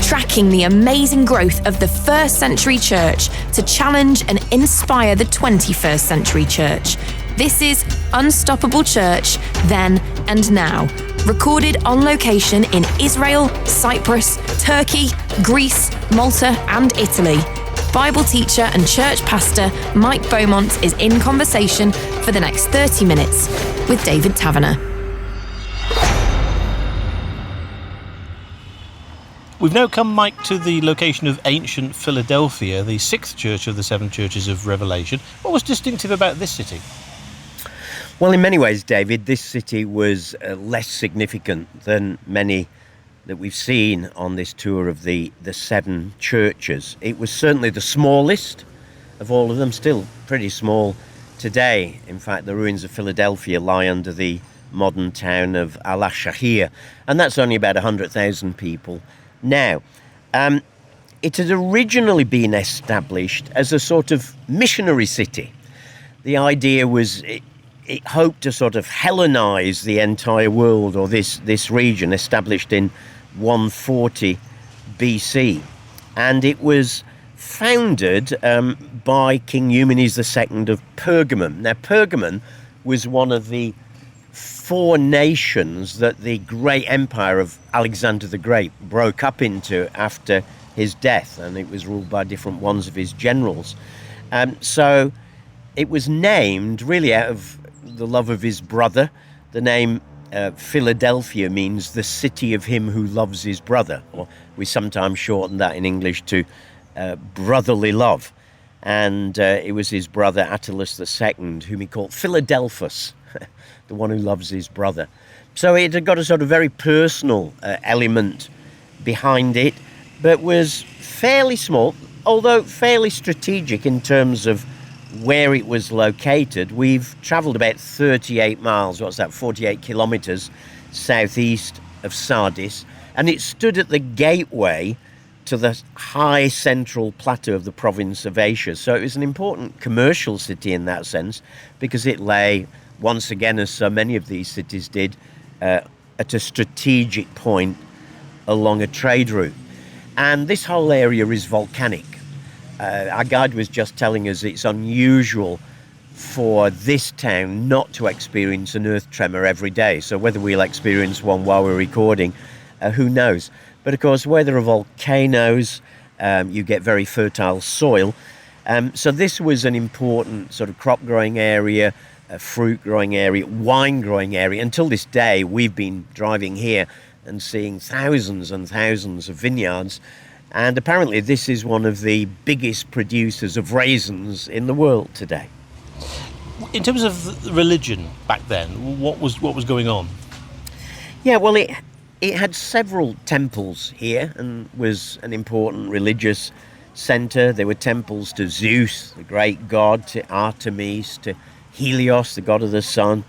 tracking the amazing growth of the first century church to challenge and inspire the 21st century church. This is Unstoppable Church, Then and Now, recorded on location in Israel, Cyprus, Turkey, Greece, Malta, and Italy. Bible teacher and church pastor Mike Beaumont is in conversation for the next 30 minutes with David Taverner. We've now come, Mike, to the location of ancient Philadelphia, the sixth church of the seven churches of Revelation. What was distinctive about this city? Well, in many ways, David, this city was less significant than many that we've seen on this tour of the seven churches. It was certainly the smallest of all of them, still pretty small today. In fact, the ruins of Philadelphia lie under the modern town of Al-Shahir, and that's only about 100,000 people. Now, it had originally been established as a sort of missionary city. The idea was it hoped to sort of Hellenize the entire world, or this region, established in 140 BC. And it was founded by King Eumenes II of Pergamum. Now, Pergamum was one of the four nations that the great empire of Alexander the Great broke up into after his death, and it was ruled by different ones of his generals. So it was named really out of the love of his brother. The name Philadelphia means the city of him who loves his brother, or we sometimes shorten that in English to brotherly love. And it was his brother Attalus II whom he called Philadelphus, the one who loves his brother. So it had got a sort of very personal element behind it, but was fairly small, although fairly strategic in terms of where it was located. We've travelled about 38 miles, 48 kilometres southeast of Sardis, and it stood at the gateway to the high central plateau of the province of Asia. So it was an important commercial city in that sense, because it lay, once again, as so many of these cities did, at a strategic point along a trade route. And this whole area is volcanic. Our guide was just telling us it's unusual for this town not to experience an earth tremor every day. So whether we'll experience one while we're recording, who knows? But of course, where there are volcanoes, you get very fertile soil. So this was an important sort of crop growing area, a fruit growing area, wine growing area. Until this day, we've been driving here and seeing thousands and thousands of vineyards. And apparently this is one of the biggest producers of raisins in the world today. In terms of religion back then, what was going on? Yeah, well, it had several temples here and was an important religious centre. There were temples to Zeus, the great god, to Artemis, to Helios, the god of the sun,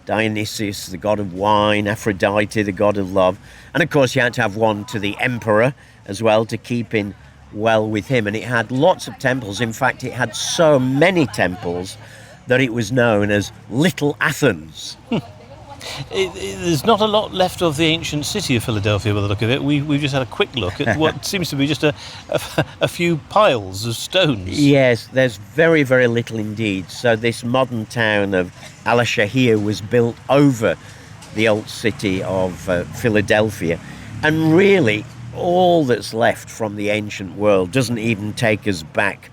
Dionysus, the god of wine, Aphrodite, the god of love. And of course you had to have one to the emperor as well, to keep in well with him. And it had lots of temples. In fact, it had so many temples that it was known as Little Athens. There's not a lot left of the ancient city of Philadelphia by the look of it. We've just had a quick look at what seems to be just a few piles of stones. Yes, there's very, very little indeed. So this modern town of Al-Shahir was built over the old city of Philadelphia. And really, all that's left from the ancient world doesn't even take us back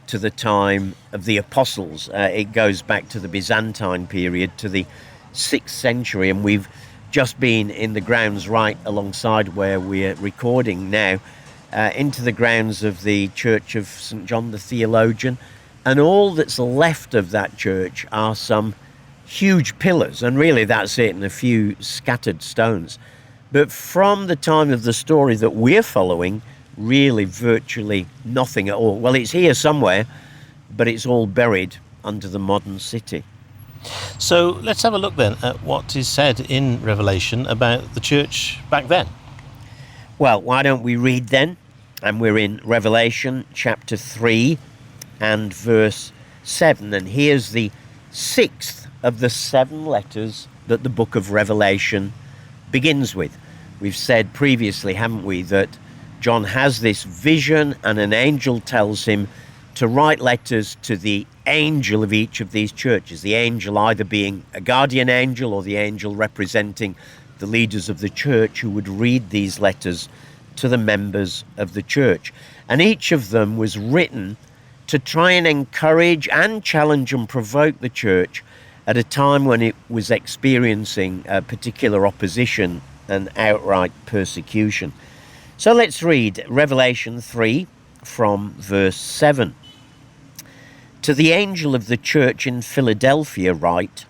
to the time of the apostles. It goes back to the Byzantine period, to the 6th century, and we've just been in the grounds right alongside where we're recording now, into the grounds of the Church of St. John the Theologian, and all that's left of that church are some huge pillars, and really that's it, and a few scattered stones. But from the time of the story that we're following, really virtually nothing at all. Well, it's here somewhere, but it's all buried under the modern city. So let's have a look then at what is said in Revelation about the church back then. Well, why don't we read then? And we're in Revelation chapter 3 and verse 7. And here's the 6th of the 7 letters that the book of Revelation begins with. We've said previously, haven't we, that John has this vision, and an angel tells him to write letters to the angel of each of these churches, the angel either being a guardian angel or the angel representing the leaders of the church who would read these letters to the members of the church. And each of them was written to try and encourage and challenge and provoke the church at a time when it was experiencing particular opposition and outright persecution. So let's read Revelation 3 from verse 7. To the angel of the church in Philadelphia write,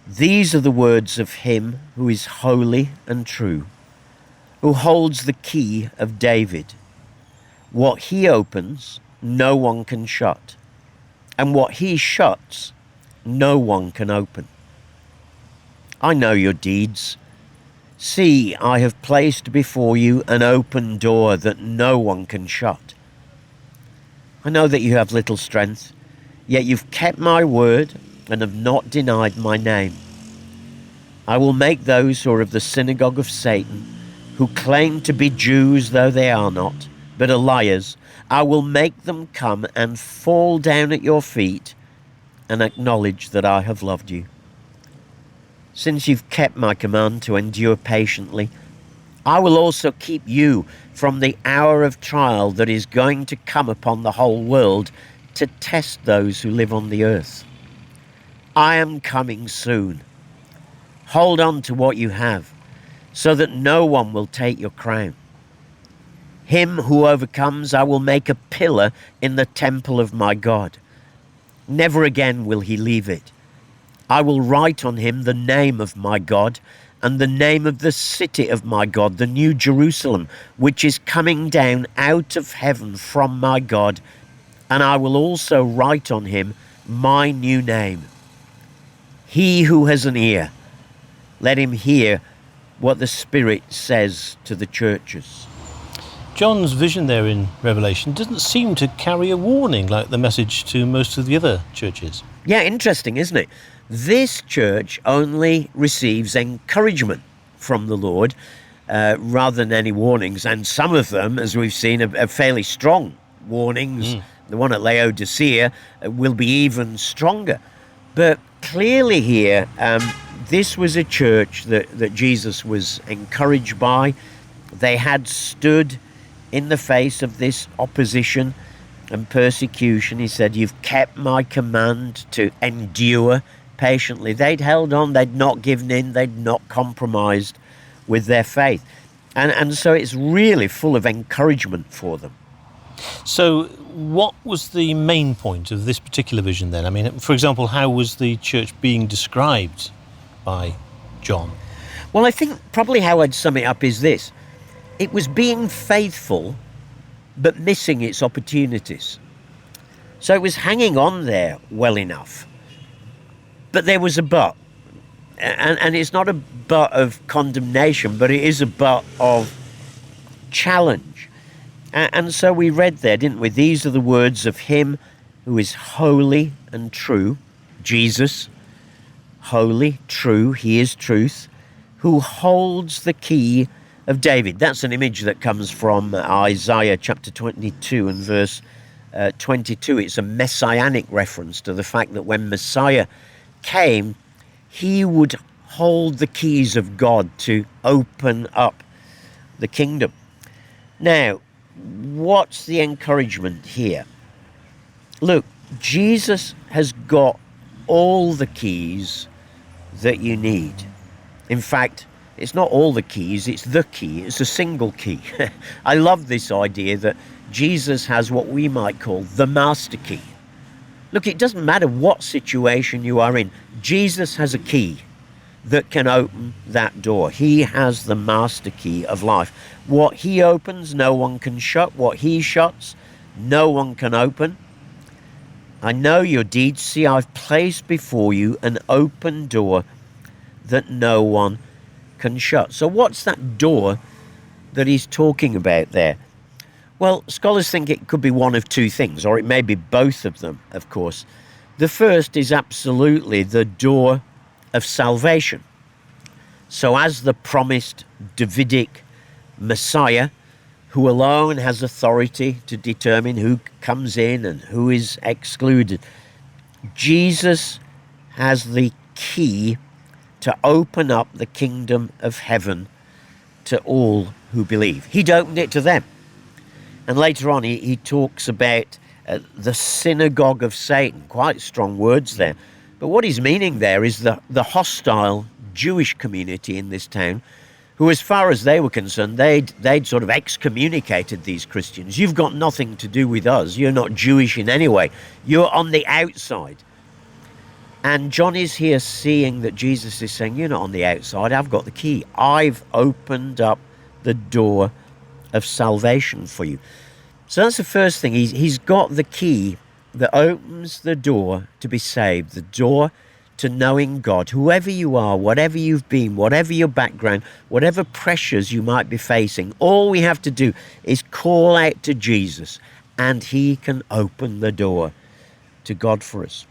these are the words of him who is holy and true, who holds the key of David. What he opens, no one can shut, and what he shuts, no one can open. I know your deeds. See, I have placed before you an open door that no one can shut. I know that you have little strength, yet you've kept my word and have not denied my name. I will make those who are of the synagogue of Satan, who claim to be Jews though they are not, but are liars, I will make them come and fall down at your feet and acknowledge that I have loved you. Since you've kept my command to endure patiently, I will also keep you from the hour of trial that is going to come upon the whole world to test those who live on the earth. I am coming soon. Hold on to what you have, so that no one will take your crown. Him who overcomes, I will make a pillar in the temple of my God. Never again will he leave it. I will write on him the name of my God and the name of the city of my God, the New Jerusalem, which is coming down out of heaven from my God. And I will also write on him my new name. He who has an ear, let him hear what the Spirit says to the churches. John's vision there in Revelation doesn't seem to carry a warning like the message to most of the other churches. Yeah, interesting, isn't it? This church only receives encouragement from the Lord rather than any warnings. And some of them, as we've seen, are fairly strong warnings. The one at Laodicea will be even stronger. But clearly here, this was a church that Jesus was encouraged by. They had stood in the face of this opposition and persecution. He said, you've kept my command to endure patiently. They'd held on, they'd not given in, they'd not compromised with their faith. And so it's really full of encouragement for them. So what was the main point of this particular vision then? I mean, for example, how was the church being described by John? Well, I think probably how I'd sum it up is this. It was being faithful, but missing its opportunities. So it was hanging on there well enough. But there was a but. And it's not a but of condemnation, but it is a but of challenge. And so we read there, didn't we? These are the words of him who is holy and true, Jesus, holy, true, he is truth, who holds the key of David. That's an image that comes from Isaiah chapter 22 and verse 22. It's a messianic reference to the fact that when Messiah came, he would hold the keys of God to open up the kingdom. Now, what's the encouragement here? Look, Jesus has got all the keys that you need. In fact, it's not all the keys, it's the key. It's a single key. I love this idea that Jesus has what we might call the master key. Look, it doesn't matter what situation you are in. Jesus has a key that can open that door. He has the master key of life. What he opens, no one can shut. What he shuts, no one can open. I know your deeds. See, I've placed before you an open door that no one can shut. So what's that door that he's talking about there? Well, scholars think it could be one of two things, or it may be both of them, of course. The first is absolutely the door of salvation. So as the promised Davidic Messiah, who alone has authority to determine who comes in and who is excluded. Jesus has the key to open up the kingdom of heaven to all who believe. He'd opened it to them. And later on, he talks about the synagogue of Satan. Quite strong words there. But what he's meaning there is the hostile Jewish community in this town, who, as far as they were concerned, they'd sort of excommunicated these Christians. You've got nothing to do with us. You're not Jewish in any way. You're on the outside. And John is here seeing that Jesus is saying, you're not on the outside. I've got the key. I've opened up the door of salvation for you. So that's the first thing. He's got the key that opens the door to be saved, the door to knowing God. Whoever you are, whatever you've been, whatever your background, whatever pressures you might be facing, all we have to do is call out to Jesus, and he can open the door to God for us.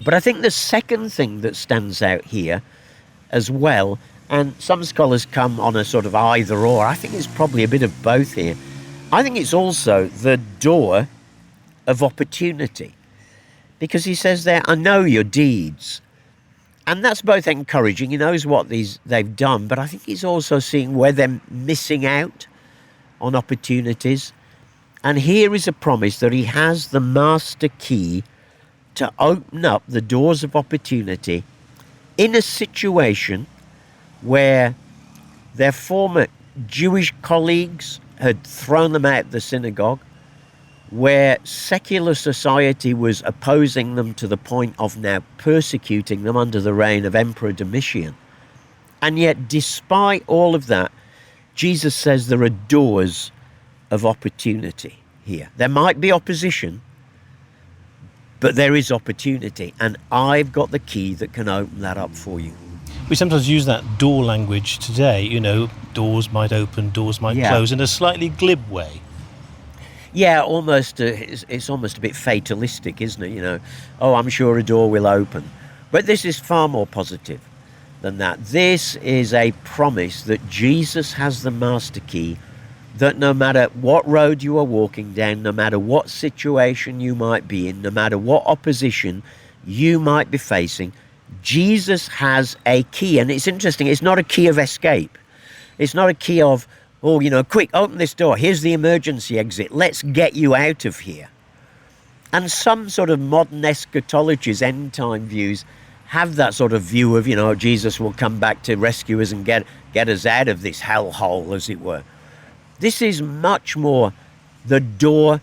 But I think the second thing that stands out here as well, and some scholars come on a sort of either or, I think it's probably a bit of both here. I think it's also the door of opportunity. Because he says there, I know your deeds. And that's both encouraging. He knows what they've done, but I think he's also seeing where they're missing out on opportunities. And here is a promise that he has the master key to open up the doors of opportunity in a situation where their former Jewish colleagues had thrown them out of the synagogue, where secular society was opposing them to the point of now persecuting them under the reign of Emperor Domitian. And yet, despite all of that, Jesus says there are doors of opportunity here. There might be opposition, but there is opportunity, and I've got the key that can open that up for you. We sometimes use that door language today, doors might open, doors might close, in a slightly glib way. Yeah, almost. It's almost a bit fatalistic, isn't it? Oh, I'm sure a door will open. But this is far more positive than that. This is a promise that Jesus has the master key, that no matter what road you are walking down, no matter what situation you might be in, no matter what opposition you might be facing, Jesus has a key. And it's interesting, it's not a key of escape. It's not a key of, quick, open this door. Here's the emergency exit. Let's get you out of here. And some sort of modern eschatologies, end time views, have that sort of view of, Jesus will come back to rescue us and get us out of this hellhole, as it were. This is much more the door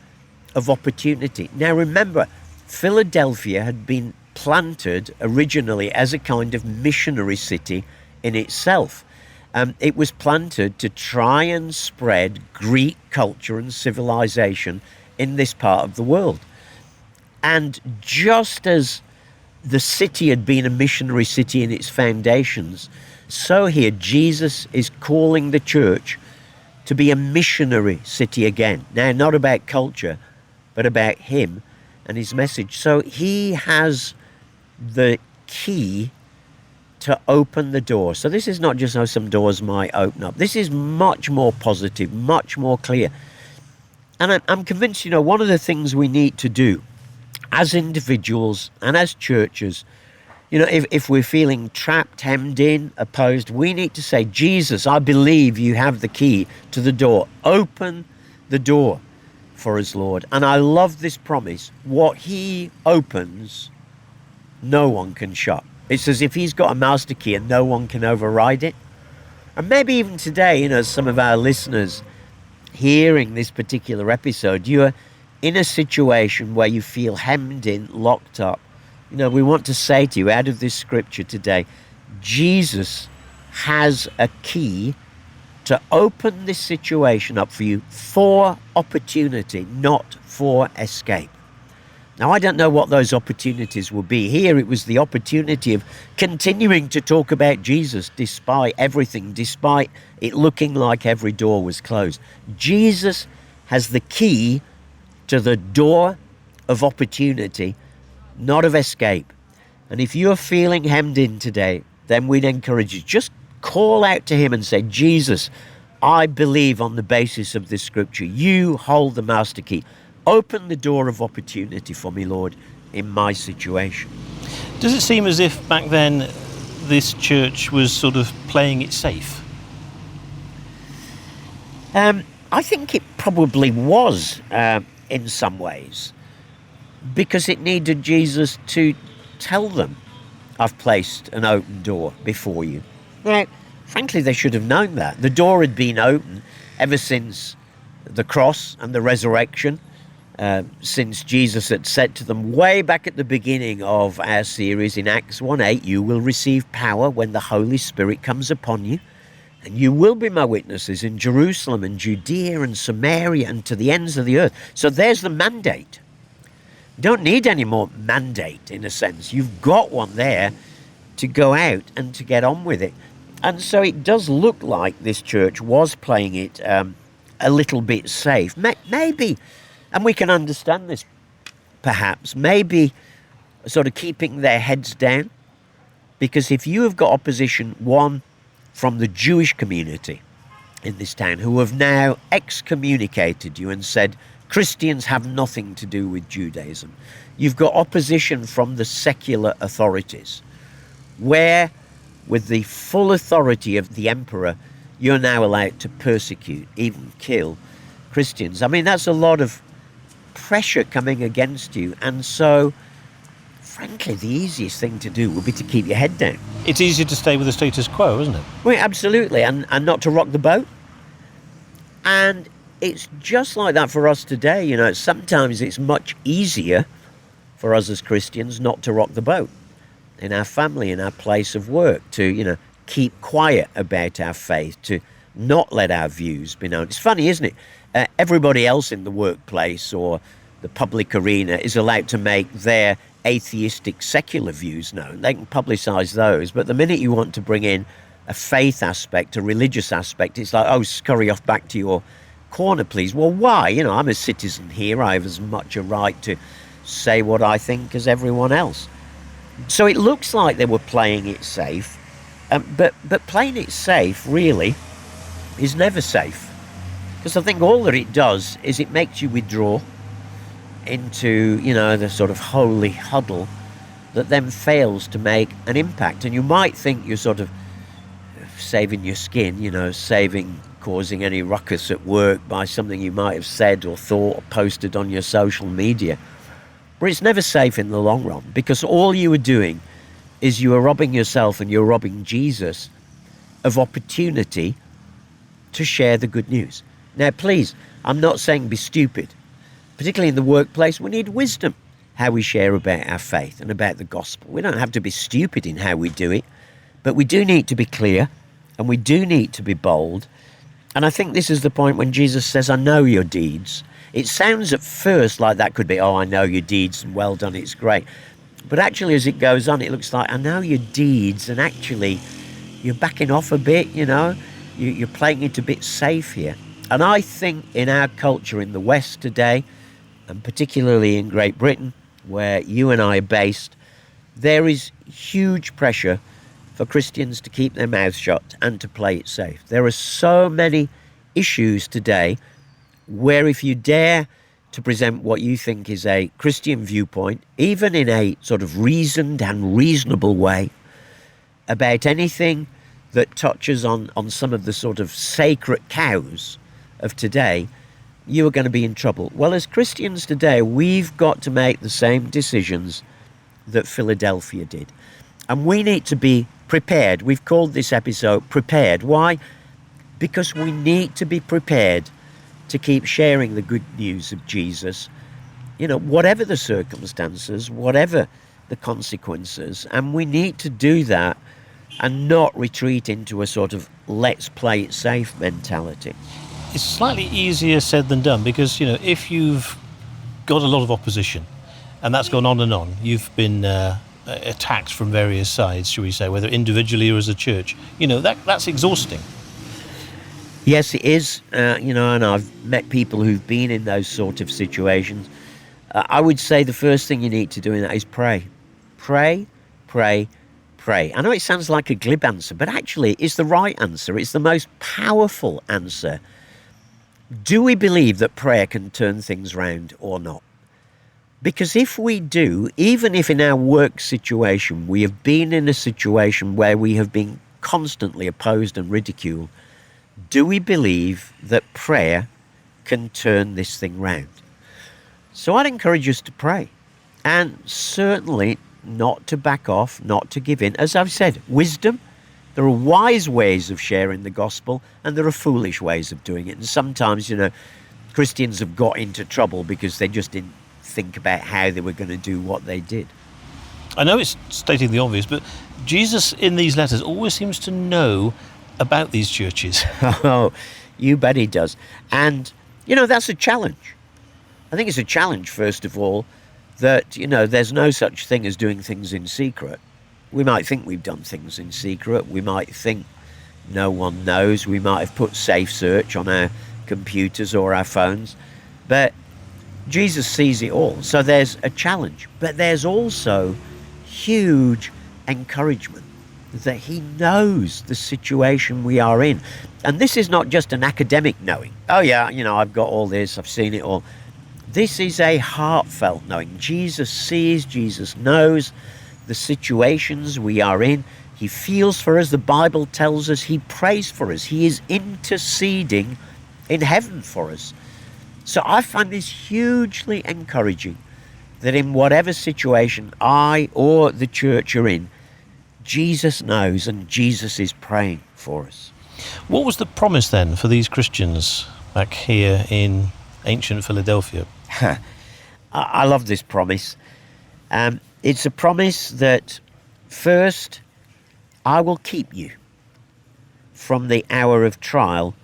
of opportunity. Now remember, Philadelphia had been planted originally as a kind of missionary city in itself. It was planted to try and spread Greek culture and civilization in this part of the world. And just as the city had been a missionary city in its foundations, so here Jesus is calling the church to be a missionary city again. Now, not about culture, but about him and his message. So he has the key to open the door. So this is not just how some doors might open up. This is much more positive, much more clear. And I'm convinced, one of the things we need to do as individuals and as churches, if we're feeling trapped, hemmed in, opposed, we need to say, Jesus, I believe you have the key to the door. Open the door for us, Lord. And I love this promise. What he opens, no one can shut. It's as if he's got a master key and no one can override it. And maybe even today, some of our listeners hearing this particular episode, you're in a situation where you feel hemmed in, locked up. We want to say to you out of this scripture today, Jesus has a key to open this situation up for you for opportunity, not for escape. Now, I don't know what those opportunities will be. Here it was the opportunity of continuing to talk about Jesus despite everything, despite it looking like every door was closed. Jesus has the key to the door of opportunity, not of escape. And if you're feeling hemmed in today, then we'd encourage you, just call out to him and say, Jesus, I believe on the basis of this scripture, you hold the master key. Open the door of opportunity for me, Lord, in my situation. Does it seem as if back then this church was sort of playing it safe? I think it probably was in some ways, because it needed Jesus to tell them, I've placed an open door before you. Now, frankly, they should have known that. The door had been open ever since the cross and the resurrection, since Jesus had said to them way back at the beginning of our series in Acts 1:8, you will receive power when the Holy Spirit comes upon you, and you will be my witnesses in Jerusalem and Judea and Samaria and to the ends of the earth. So there's the mandate. You don't need any more mandate, in a sense. You've got one there to go out and to get on with it. And so it does look like this church was playing it a little bit safe. Maybe, and we can understand this perhaps, maybe sort of keeping their heads down. Because if you have got opposition, one, from the Jewish community in this town who have now excommunicated you and said Christians have nothing to do with Judaism. You've got opposition from the secular authorities, where with the full authority of the emperor, you're now allowed to persecute, even kill Christians. I mean, that's a lot of pressure coming against you. And so, frankly, the easiest thing to do would be to keep your head down. It's easier to stay with the status quo, isn't it? Well, absolutely, and not to rock the boat. And it's just like that for us today. You know, sometimes it's much easier for us as Christians not to rock the boat in our family, in our place of work, to, you know, keep quiet about our faith, to not let our views be known. It's funny, isn't it? Everybody else in the workplace or the public arena is allowed to make their atheistic secular views known. They can publicise those, but the minute you want to bring in a faith aspect, a religious aspect, it's like, oh, scurry off back to your corner, please. Well, why? You know, I'm a citizen here. I have as much a right to say what I think as everyone else. So it looks like they were playing it safe, but playing it safe really is never safe, because I think all that it does is it makes you withdraw into, you know, the sort of holy huddle that then fails to make an impact. And you might think you're sort of saving your skin, you know, causing any ruckus at work by something you might have said or thought or posted on your social media. But it's never safe in the long run, because all you are doing is you are robbing yourself and you're robbing Jesus of opportunity to share the good news. Now, please, I'm not saying be stupid. Particularly in the workplace, we need wisdom how we share about our faith and about the gospel. We don't have to be stupid in how we do it, but we do need to be clear and we do need to be bold. And I think this is the point when Jesus says, I know your deeds. It sounds at first like that could be, oh, I know your deeds and well done, it's great. But actually, as it goes on, it looks like, I know your deeds, and actually you're backing off a bit, you know, you're playing it a bit safe here. And I think in our culture in the West today, and particularly in Great Britain, where you and I are based, there is huge pressure for Christians to keep their mouths shut and to play it safe. There are so many issues today where if you dare to present what you think is a Christian viewpoint, even in a sort of reasoned and reasonable way, about anything that touches on some of the sort of sacred cows of today, you are going to be in trouble. Well, as Christians today, we've got to make the same decisions that Philadelphia did. And we need to be prepared. We've called this episode Prepared. Why? Because we need to be prepared to keep sharing the good news of Jesus, you know, whatever the circumstances, whatever the consequences. And we need to do that and not retreat into a sort of let's play it safe mentality. It's slightly easier said than done, because, you know, if you've got a lot of opposition and that's gone on, you've been attacked from various sides, shall we say, whether individually or as a church, you know, that's exhausting. Yes, it is, you know, and I've met people who've been in those sort of situations. I would say the first thing you need to do in that is pray. Pray, pray, pray? I know it sounds like a glib answer, but actually it's the right answer. It's the most powerful answer. Do we believe that prayer can turn things round or not? Because if we do, even if in our work situation we have been in a situation where we have been constantly opposed and ridiculed, do we believe that prayer can turn this thing round? So I'd encourage us to pray, and certainly not to back off, not to give in. As I've said, wisdom, there are wise ways of sharing the gospel and there are foolish ways of doing it. And sometimes, Christians have got into trouble because they just didn't think about how they were going to do what they did. I know it's stating the obvious, but Jesus in these letters always seems to know about these churches. Oh, you bet he does. And, that's a challenge. I think it's a challenge, first of all, that, there's no such thing as doing things in secret. We might think we've done things in secret. We might think no one knows. We might have put safe search on our computers or our phones. But Jesus sees it all. So there's a challenge. But there's also huge encouragement that he knows the situation we are in. And this is not just an academic knowing. Oh, yeah, I've got all this. I've seen it all. This is a heartfelt knowing. Jesus sees, Jesus knows the situations we are in. He feels for us. The Bible tells us he prays for us. He is interceding in heaven for us. So I find this hugely encouraging that in whatever situation I or the church are in, Jesus knows and Jesus is praying for us. What was the promise then for these Christians back here in ancient Philadelphia? I love this promise. It's a promise that, first, I will keep you from the hour of trial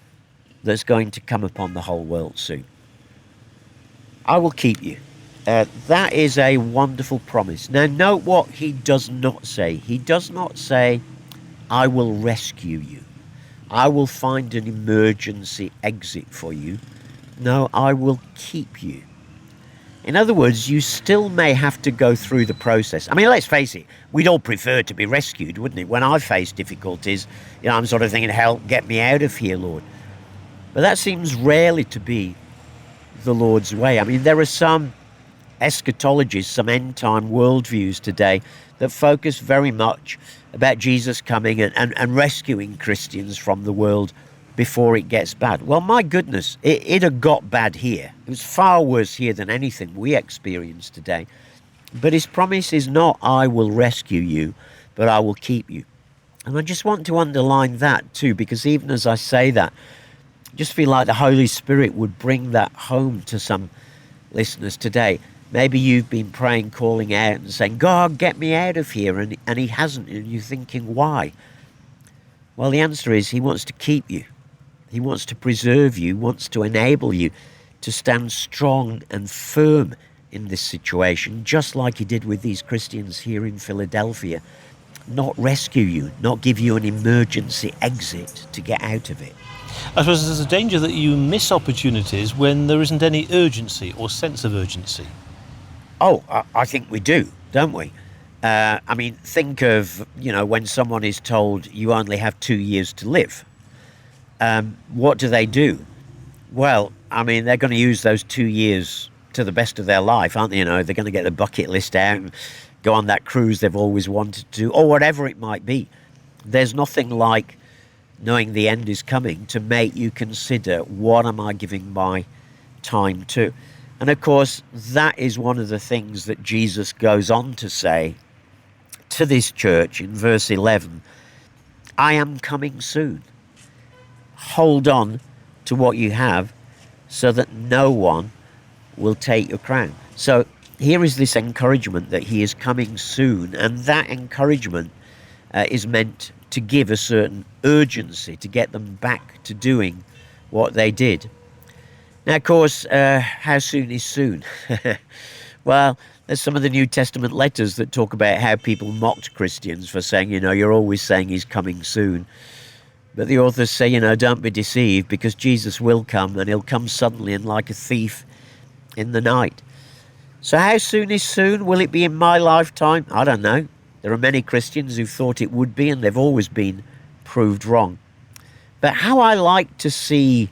that's going to come upon the whole world soon. I will keep you. That is a wonderful promise. Now, note what he does not say. He does not say, I will rescue you. I will find an emergency exit for you. No, I will keep you. In other words, you still may have to go through the process. I mean, let's face it, we'd all prefer to be rescued, wouldn't it? When I face difficulties, I'm sort of thinking, help, get me out of here, Lord. But that seems rarely to be the Lord's way. I mean, there are some eschatologists, some end-time worldviews today that focus very much about Jesus coming and rescuing Christians from the world before it gets bad. Well, my goodness, it had got bad here. It was far worse here than anything we experience today. But his promise is not, I will rescue you, but I will keep you. And I just want to underline that too, because even as I say that, I just feel like the Holy Spirit would bring that home to some listeners today. Maybe you've been praying, calling out and saying, God, get me out of here, and he hasn't, and you're thinking, why? Well, the answer is he wants to keep you. He wants to preserve you, wants to enable you to stand strong and firm in this situation, just like he did with these Christians here in Philadelphia. Not rescue you, not give you an emergency exit to get out of it. I suppose there's a danger that you miss opportunities when there isn't any urgency or sense of urgency. Oh, I think we do, don't we? I mean, think of, when someone is told you only have 2 years to live. What do? Well, I mean, they're going to use those 2 years to the best of their life, aren't they? They're going to get the bucket list out and go on that cruise they've always wanted to, or whatever it might be. There's nothing like knowing the end is coming to make you consider, what am I giving my time to? And of course, that is one of the things that Jesus goes on to say to this church in verse 11. I am coming soon. Hold on to what you have so that no one will take your crown. So here is this encouragement that he is coming soon, and that encouragement is meant to give a certain urgency to get them back to doing what they did. Now, of course, how soon is soon? Well, there's some of the New Testament letters that talk about how people mocked Christians for saying, you're always saying he's coming soon. But the authors say, don't be deceived, because Jesus will come, and he'll come suddenly and like a thief in the night. So how soon is soon? Will it be in my lifetime? I don't know. There are many Christians who thought it would be, and they've always been proved wrong. But how I like to see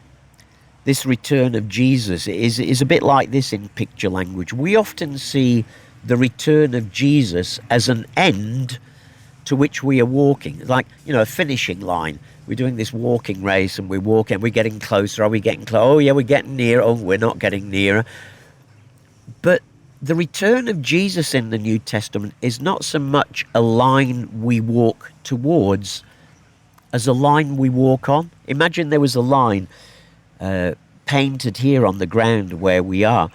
this return of Jesus is a bit like this in picture language. We often see the return of Jesus as an end to which we are walking, like, a finishing line. We're doing this walking race and we're walking, we're getting closer. Are we getting close? Oh, yeah, we're getting near. Oh, we're not getting nearer. But the return of Jesus in the New Testament is not so much a line we walk towards as a line we walk on. Imagine there was a line painted here on the ground where we are,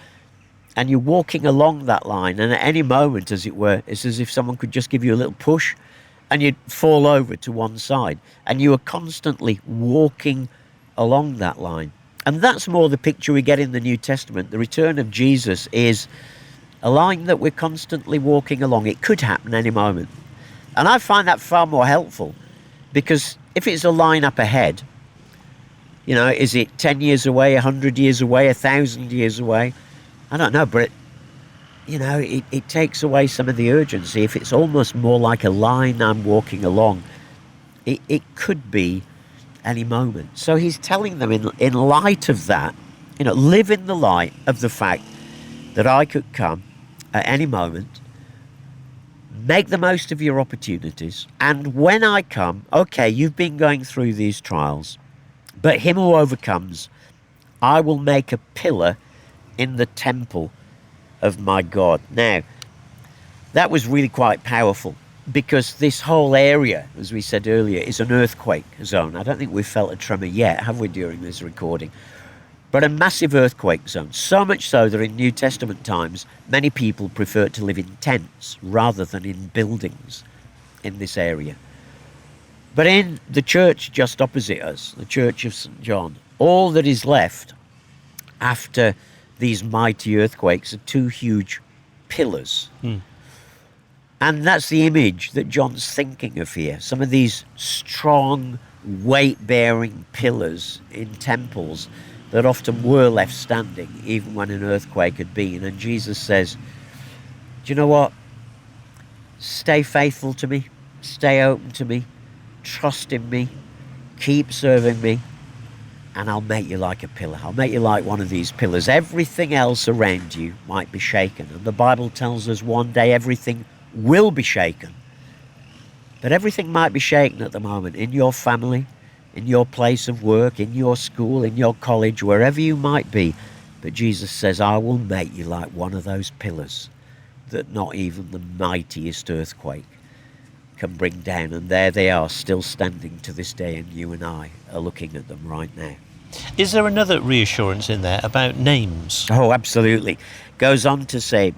and you're walking along that line, and at any moment, as it were, it's as if someone could just give you a little push and you'd fall over to one side, and you are constantly walking along that line. And that's more the picture we get in the New Testament. The return of Jesus is a line that we're constantly walking along. It could happen any moment. And I find that far more helpful, because if it's a line up ahead, is it 10 years away, 100 years away, 1,000 years away? I don't know, but it takes away some of the urgency. If it's almost more like a line I'm walking along, it could be any moment. So he's telling them in light of that, live in the light of the fact that I could come at any moment, make the most of your opportunities, and when I come, okay, you've been going through these trials, but him who overcomes, I will make a pillar in the temple of my God. Now, that was really quite powerful, because this whole area, as we said earlier, is an earthquake zone. I don't think we've felt a tremor yet, have we, during this recording? But a massive earthquake zone, so much so that in New Testament times, many people prefer to live in tents rather than in buildings in this area. But in the church just opposite us, the Church of St. John, all that is left after these mighty earthquakes are two huge pillars. And that's the image that John's thinking of here. Some of these strong, weight-bearing pillars in temples that often were left standing even when an earthquake had been. And Jesus says, do you know what? Stay faithful to me. Stay open to me. Trust in me. Keep serving me. And I'll make you like a pillar. I'll make you like one of these pillars. Everything else around you might be shaken. And the Bible tells us one day everything will be shaken. But everything might be shaken at the moment in your family, in your place of work, in your school, in your college, wherever you might be. But Jesus says, I will make you like one of those pillars that not even the mightiest earthquake can bring down. And there they are, still standing to this day, and you and I are looking at them right now. Is there another reassurance in there about names? Oh, absolutely. Goes on to say,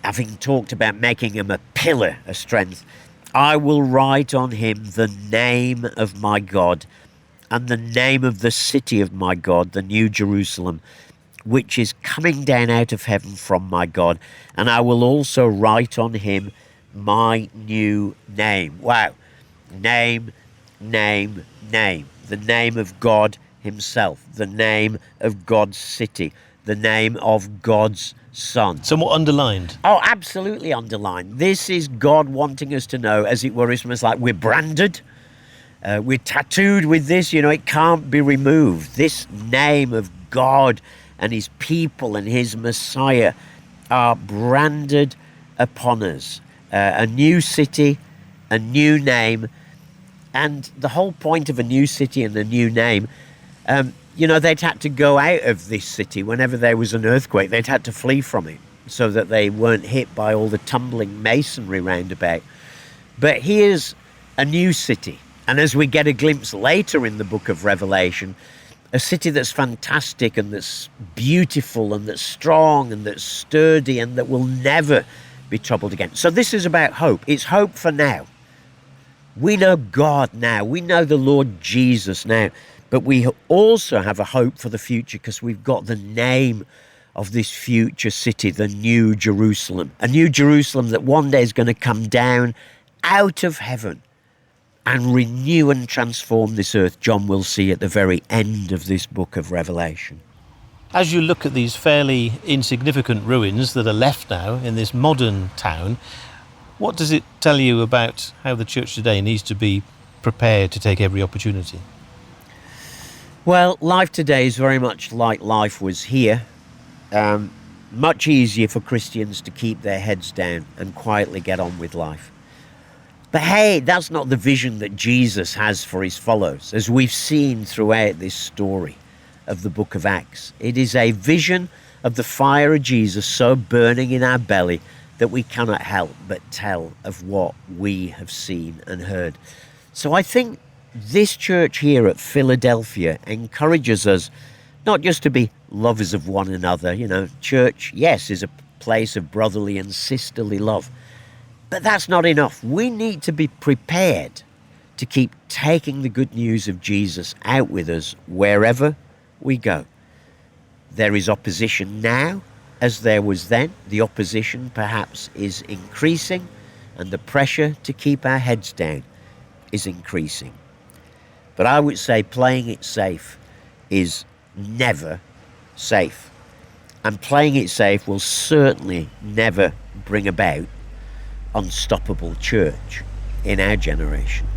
having talked about making him a pillar of strength, I will write on him the name of my God and the name of the city of my God, the New Jerusalem, which is coming down out of heaven from my God. And I will also write on him my new name. Wow. Name, name, name. The name of God himself, the name of God's city, the name of God's Son. Somewhat underlined. Oh, absolutely underlined. This is God wanting us to know, as it were, it's almost like we're branded, we're tattooed with this, it can't be removed. This name of God and his people and his Messiah are branded upon us. A new city, a new name, and the whole point of a new city and a new name, they'd had to go out of this city whenever there was an earthquake. They'd had to flee from it so that they weren't hit by all the tumbling masonry round about. But here's a new city. And as we get a glimpse later in the book of Revelation, a city that's fantastic and that's beautiful and that's strong and that's sturdy and that will never be troubled again. So this is about hope. It's hope for now. We know God now. We know the Lord Jesus now. But we also have a hope for the future because we've got the name of this future city, the New Jerusalem. A New Jerusalem that one day is going to come down out of heaven and renew and transform this earth. John will see at the very end of this book of Revelation. As you look at these fairly insignificant ruins that are left now in this modern town, What does it tell you about how the church today needs to be prepared to take every opportunity? Well, life today is very much like life was here. Much easier for Christians to keep their heads down and quietly get on with life. But hey, that's not the vision that Jesus has for his followers, as we've seen throughout this story of the book of Acts. It is a vision of the fire of Jesus so burning in our belly that we cannot help but tell of what we have seen and heard. So I think this church here at Philadelphia encourages us not just to be lovers of one another. You know, church, yes, is a place of brotherly and sisterly love. But that's not enough. We need to be prepared to keep taking the good news of Jesus out with us wherever we go. There is opposition now, as there was then. The opposition perhaps is increasing, and the pressure to keep our heads down is increasing. But I would say playing it safe is never safe. And playing it safe will certainly never bring about unstoppable church in our generation.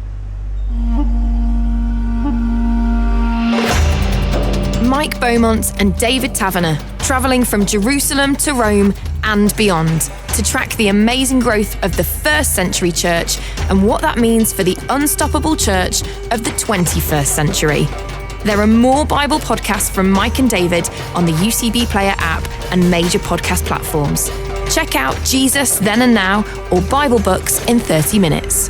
Mike Beaumont and David Taverner, travelling from Jerusalem to Rome and beyond to track the amazing growth of the first century church and what that means for the unstoppable church of the 21st century. There are more Bible podcasts from Mike and David on the UCB Player app and major podcast platforms. Check out Jesus Then and Now or Bible Books in 30 Minutes.